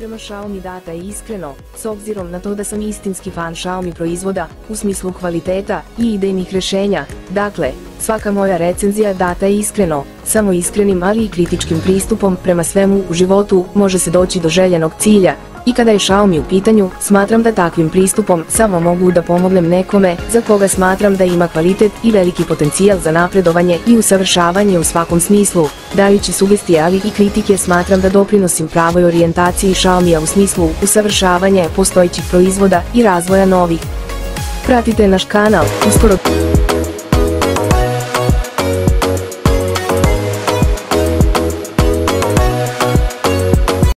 prema Xiaomi data je iskreno, s obzirom na to da sam istinski fan Xiaomi proizvoda, u smislu kvaliteta i idejnih rješenja. Dakle, svaka moja recenzija data je iskreno, samo iskrenim ali i kritičkim pristupom prema svemu u životu može se doći do željenog cilja. I kada je Xiaomi u pitanju, smatram da takvim pristupom samo mogu da pomognem nekome za koga smatram da ima kvalitet i veliki potencijal za napredovanje i usavršavanje u svakom smislu. Dajući sugestije ali i kritike smatram da doprinosim pravoj orijentaciji Xiaomija u smislu usavršavanja postojećih proizvoda i razvoja novih. Pratite naš kanal, uskoro